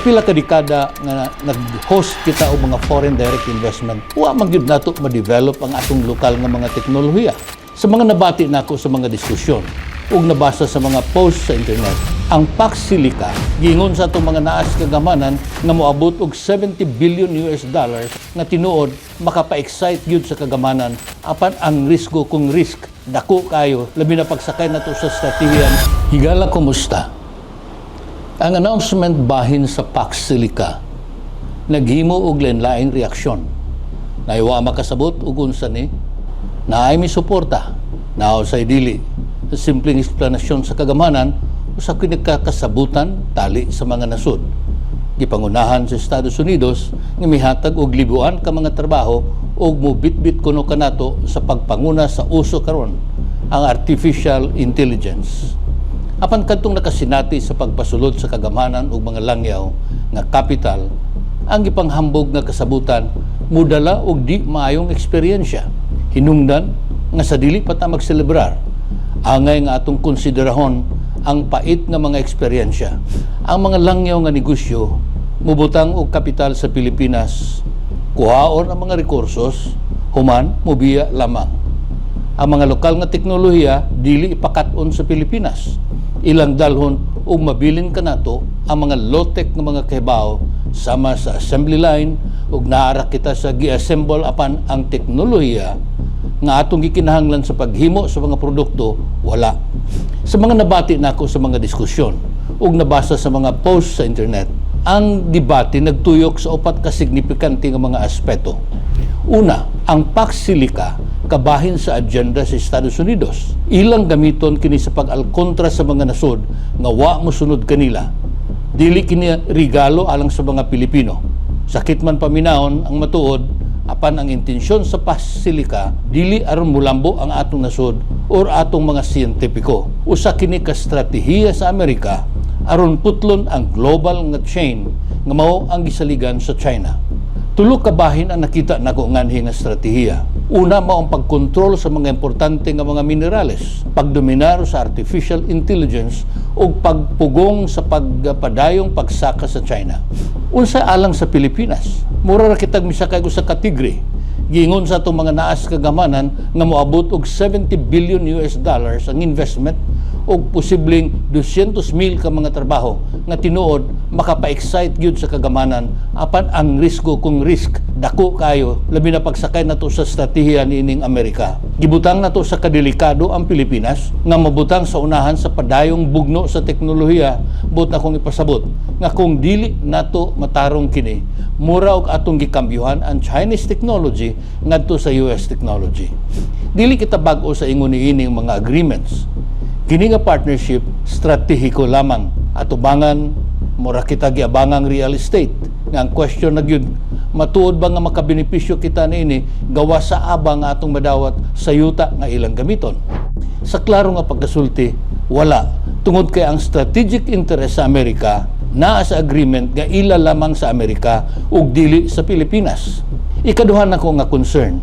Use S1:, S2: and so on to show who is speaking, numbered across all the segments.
S1: pila ka dekada nga nag-host kita og mga foreign direct investment, wa man gyud nato ma-develop ang atong lokal nga mga teknolohiya. Sa mga nabati nako sa mga diskusyon ug nabasa sa mga post sa internet, ang Pax Silica giingon sa atong mga naas kagamanan nga moabot og $70 billion nga tinuod makapa-excite gyud sa kagamanan apan ang risko kung risk dako kayo labi na pagsakay nato sa strategiya. Higala, kumusta? Ang announcement bahin sa Pax Silica naghimo og lain-laing reaksyon. Naiwa makasabot ug unsa ni naay mi suporta, nao say dili. Sa simpleng eksplanasyon sa kagamanan usa kini kasabutan tali sa mga nasod. Gipangunahan sa Estados Unidos nga mihatag og libuan ka mga trabaho ug mobitbit kuno kanato sa pagpanguna sa uso karon ang artificial intelligence. Apan kadtong nakasinati sa pagpasulod sa kagamanan ug mga langyaw nga kapital, ang gipanghambog nga kasabutan mudala og di maayong eksperyensya. Hinungdan nga sa dili pa ta magselebrar, angay nga atong konsiderahon ang pait nga mga eksperyensya. Ang mga langyaw nga negosyo mubutang og kapital sa Pilipinas, kuhaon ang mga rekursos, human mobiya lamang. Ang mga lokal nga teknolohiya dili ipakat-on sa Pilipinas. Ilang dalhon o mabilin ka nato ang mga low-tech nga mga kahibaw sama sa assembly line ug naara kita sa gi-assemble apan ang teknolohiya nga atong gikinahanglan sa paghimo sa mga produkto wala. Sa mga nabati nako sa mga diskusyon ug nabasa sa mga post sa internet, ang debate nagtuyok sa upat ka signifikante nga mga aspeto. Una, ang Pax Silica kabahin sa agenda sa Estados Unidos. Ilang gamiton kini sa pag-alkontra sa mga nasod nga wa mosunod kanila. Dili kini regalo alang sa mga Pilipino. Sakit man paminahon ang matuod, apan ang intensyon sa Pax Silica dili aron mulambo ang atong nasod or atong mga siyentipiko. Usa kini ka stratehiya sa Amerika aron putlon ang global nga chain nga mao ang gisaligan sa China. Tulo ka bahin ang nakita nako nganhi nga stratehiya. Una mao ang pagkontrol sa mga importante nga mga minerales, pagdominar sa artificial intelligence ug pagpugong sa pagpadayong pagsaka sa China. Unsa alang sa Pilipinas? Mura ra kitag misakay sa kategori. Giingon sa atong mga naas kagamanan nga moabot og $70 billion ang investment og posibleng 200,000 ka mga trabaho nga tinuod makapa-excite gyud sa kagamanan apan ang risko kung risk dako kayo labi na pagsakay nato sa strategiya niining Amerika. Gibutang nato sa kadelikado ang Pilipinas nga mabutang sa unahan sa padayong bugno sa teknolohiya. But akong ipasabot nga kung dili nato matarong kini, mura og atong gikambyuhan ang Chinese technology ngadto sa US technology. Dili kita bag-o sa ingon niining mga agreements. Kini nga partnership stratehiko lamang. Atubangan mura kita giabangang real estate. Nga ang question na gyud, matuod ba nga makabenepisyo kita niini gawa sa abang nga atong madawat sa yuta nga ilang gamiton? Sa klaro nga pagkasulti, wala. Tungod kay ang strategic interest sa Amerika naa sa agreement nga ila lamang sa Amerika ug dili sa Pilipinas. Ikaduhan nako nga concern.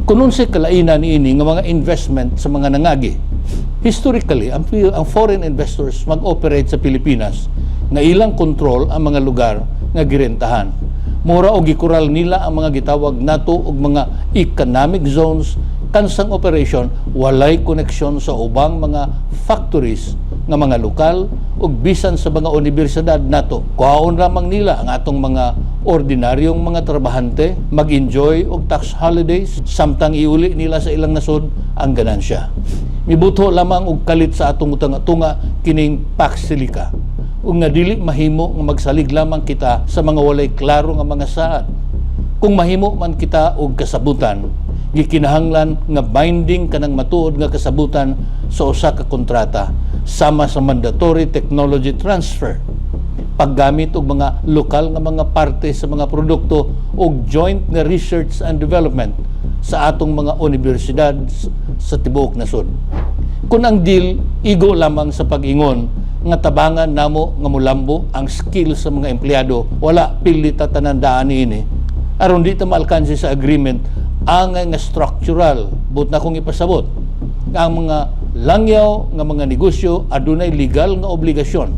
S1: Kung unsay kalainan niini nga mga investment sa mga nangagi. Historically, ang foreign investors mag-operate sa Pilipinas nga ilang kontrol ang mga lugar nga girentahan. Mura o gikural nila ang mga gitawag nato og mga economic zones kansang operation walay koneksyon sa ubang mga factories nga mga lokal ug bisan sa mga universidad nato. Kuhaon lamang nila ang atong mga ordinaryong mga trabahante mag-enjoy og tax holidays samtang iuli nila sa ilang nasod ang ganansya. Mibuto lamang og kalit sa atong tunga kining Pax Silica. Ug nga dili mahimo nga magsalig lamang kita sa mga walay klaro nga mga saad. Kung mahimo man kita og kasabutan, gikinahanglan nga binding kanang matuod nga kasabutan sa usa ka kontrata sama sa mandatory technology transfer, paggamit og mga lokal nga mga parte sa mga produkto og joint nga research and development sa atong mga universidad sa tibuok nasod. Kung ang deal igo lamang sa pag-ingon nga tabangan namo nga mulambo ang skill sa mga empleyado, wala pili tatanandaan niini. Aron di ta maalkansi sa agreement ang nga structural, but na kong ipasabot ang mga langyaw nga mga negosyo adunay legal nga obligasyon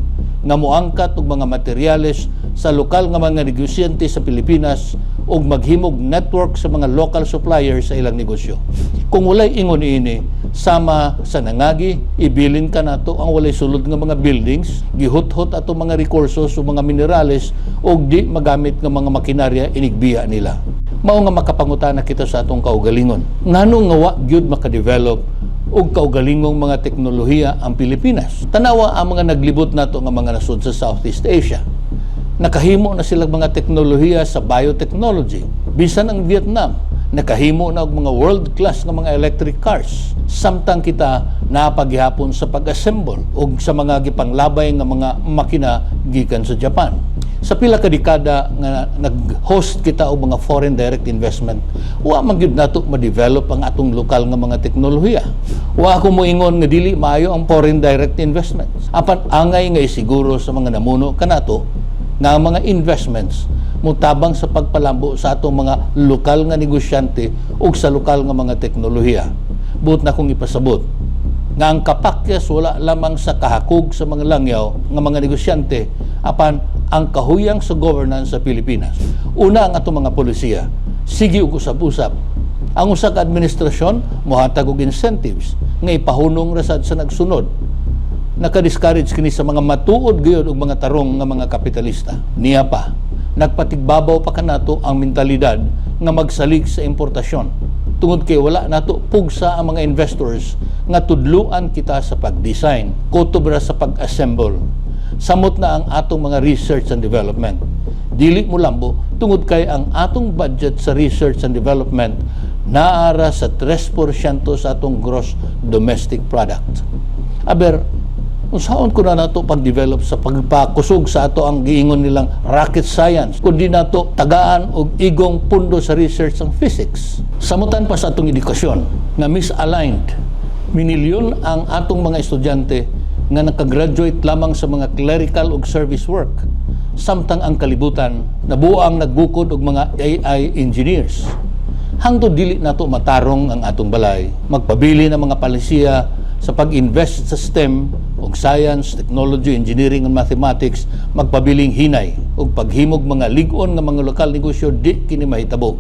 S1: nga moangkat og mga materyales sa lokal nga mga negosyante sa Pilipinas ug maghimog network sa mga local suppliers sa ilang negosyo. Kung walay ingon ini, sama sa nangagi, ibilin ka nato ang walay sulod nga mga buildings, gihut-hut ato mga rekursos o mga minerales ug di magamit nga mga makinarya inigbiya nila. Mao nga makapangutana kita sa atong kaugalingon. Ngano nga wa gyud makadevelop og kaugalingong mga teknolohiya ang Pilipinas? Tanawa ang mga naglibot nato nga mga nasud sa Southeast Asia. Nakahimo na silang mga teknolohiya sa biotechnology. Bisan ang Vietnam, nakahimo na og mga world-class nga mga electric cars. Samtang kita napaghihapon sa pag-assemble og sa mga gipanglabay nga mga makina gikan sa Japan. Sa pila ka dekada nga nag-host kita og mga foreign direct investment, wa man gyud nato ma-develop ang atong lokal nga mga teknolohiya. Wa ako moingon nga dili maayo ang foreign direct investments. Apan angay nga isiguro sa mga namuno kanato nga mga investments mutabang sa pagpalambo sa atong mga lokal nga negosyante ug sa lokal nga mga teknolohiya. Buot na kong ipasabot nga ang kapakyas wala lamang sa kahakog sa mga langyaw nga mga negosyante, apan ang kahuyang sa governance sa Pilipinas. Una ang atong mga polisiya, sige ug usab-usab. Ang usa ka administrasyon mohatag og incentives nga ipahunong rasad sa nagsunod. Naka-discourage kini sa mga matuod gayud og mga tarong nga mga kapitalista. Niya pa, nagpatigbabaw pa kanato ang mentalidad nga magsalig sa importasyon. Tungod kay wala nato pugsa ang mga investors nga tudluan kita sa pag-design, kutubra sa pag-assemble. Samot na ang atong mga research and development. Dili mo lambo, tungod kay ang atong budget sa research and development naara sa 3% sa atong gross domestic product. Aber, unsaon ko na nato pag-develop sa pagpakusog sa ato ang giingon nilang rocket science, kundi nato tagaan og igong pundo sa research ang physics. Samutan pa sa atong edukasyon na misaligned. Minilyon ang atong mga estudyante nga nakagraduate lamang sa mga clerical ug service work, samtang ang kalibutan nabuang nagbukod og mga AI engineers. Hangtod dili nato matarong ang atong balay, magpabili ng mga palisiya sa pag-invest sa STEM ug science, technology, engineering and mathematics, magpabiling hinay ug paghimog mga lig-on nga mga lokal negosyo di kini mahitabo.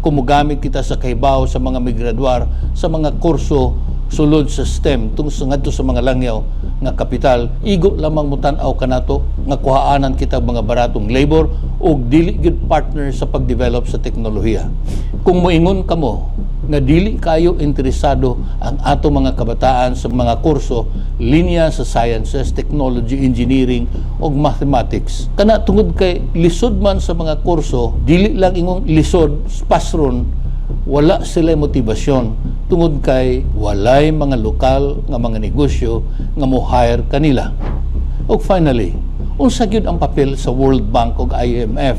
S1: Kumugamit kita sa kahibaw sa mga migraduar sa mga kurso sulod sa STEM tungod ngadto sa mga langyaw nga kapital, igo lamang mutan-aw kanato nga kuhaanan kita mga baratong labor ug dili gyud partner sa pagdevelop sa teknolohiya. Kung moingon kamo nga dili kayo interesado ang ato mga kabataan sa mga kurso linya sa sciences, technology, engineering ug mathematics, kana tungod kay lisod man sa mga kurso, dili lang ingong lisod pasron, wala sila motibasyon tungod kay walay mga lokal nga mga negosyo nga mo-hire kanila. Ug finally, unsa gyud ang papel sa World Bank ug IMF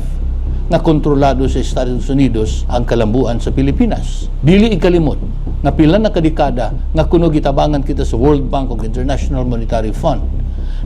S1: nga kontrolado sa Estados Unidos ang kalambuan sa Pilipinas? Dili ikalimot nga pila na kadekada nga kuno gitabangan kita sa World Bank ug International Monetary Fund,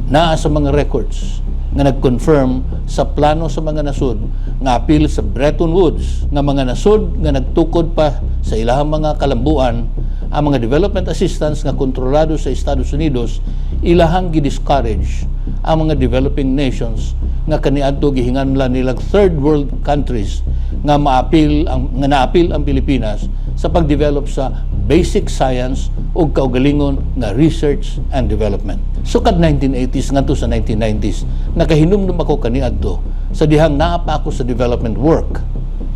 S1: naa sa mga records nga nag-confirm sa plano sa mga nasod nga apil sa Bretton Woods nga mga nasod nga nagtukod pa sa ilahang mga kalambuan ang mga development assistance nga kontrolado sa Estados Unidos, ilahang gi-discourage ang mga developing nations nga kaniadto gihinganlan nilang third world countries nga naapil ang Pilipinas sa pagdevelop sa basic science ug kaugalingon nga research and development. Sukad 1980s ngadto sa 1990s, nakahinumdum ako kaniadto sa dihang naa pa ako sa development work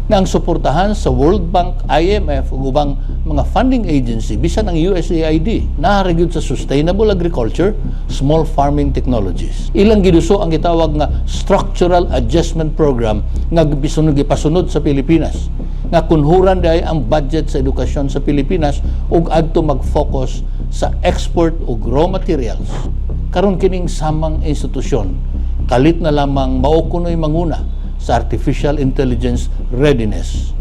S1: na ang suportahan sa World Bank, IMF ug ubang mga funding agency bisan ang USAID naharagud sa sustainable agriculture, small farming technologies. Ilang giduso ang gitawag nga structural adjustment program nga gipasunod sa Pilipinas nga kunhuran day ang budget sa edukasyon sa Pilipinas ug adto mag-focus sa export ug raw materials. Karon kining samang institusyon kalit na lamang mao kunoy manguna sa artificial intelligence readiness.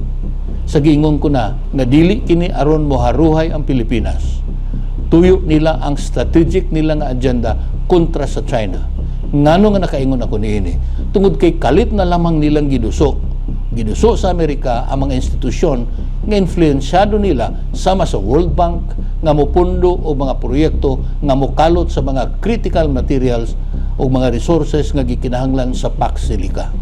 S1: Sa giingon ko na dili kini aron moharuhay ang Pilipinas. Tuyo nila ang strategic nila nga agenda kontra sa China. Ngano nga nakaingon ako niini? Tungod kay kalit na lamang nilang giduso sa Amerika ang mga institusyon nga influensyado nila sama sa World Bank nga mopundo o mga proyekto nga mokalot sa mga critical materials o mga resources nga gikinahanglan sa Pax Silica.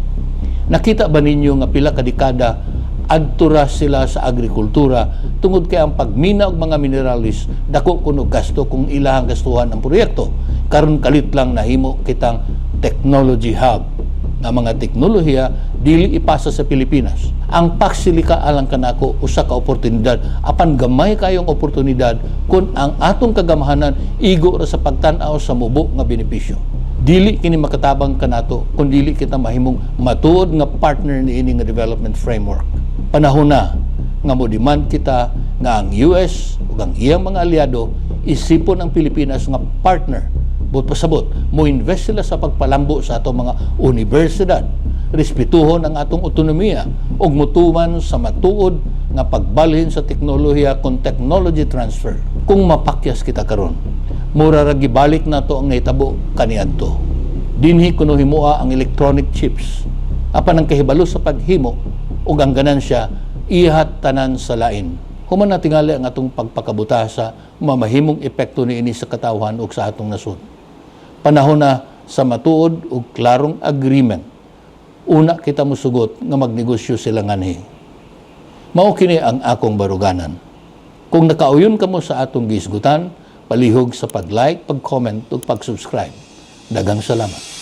S1: Nakita ba ninyo nga pila ka dekada adtura sila sa agrikultura tungod kay ang pagmina og mga mineralis dako kuno gasto kung ilahang gastuhan ang proyekto. Karon kalit lang nahimo kitang technology hub nga mga teknolohiya dili ipasa sa Pilipinas. Ang Pax Silica alang kanako usa ka oportunidad apan gamay kayong oportunidad kung ang atong kagamahanan igo ra sa pagtan-aw sa mubo nga benepisyo. Dili kini makatabang kanato kung dili kita mahimong matuod nga partner niini nga development framework. Panahon na nga mo demand kita nga ang US ug ang iyang mga aliado isipon ang Pilipinas nga partner. But pasabot, mo invest sila sa pagpalambo sa atong mga universidad, respetuhon ang atong otonomiya ug mutuman sa matuod nga pagbalhin sa teknolohiya kung technology transfer. Kung mapakyas kita karon, mura ra gibalik nato ang naitabo kaniadto. Dinhi kuno himoa ang electronic chips. Apan ang kahibalo sa paghimo ug ang ganansya ihat tanan sa lain. Human na tingali ang atong pagpakabutasa mamahimong epekto niini sa katawhan ug sa atong nasod. Panahon na sa matuod ug klarong agreement. Una kita musugot nga magnegosyo sila nganhi. Mao kini ang akong baruganan. Kung nakauyon kamo sa atong gisgutan, palihog sa pag-like, pag-comment ug pag-subscribe. Daghang salamat.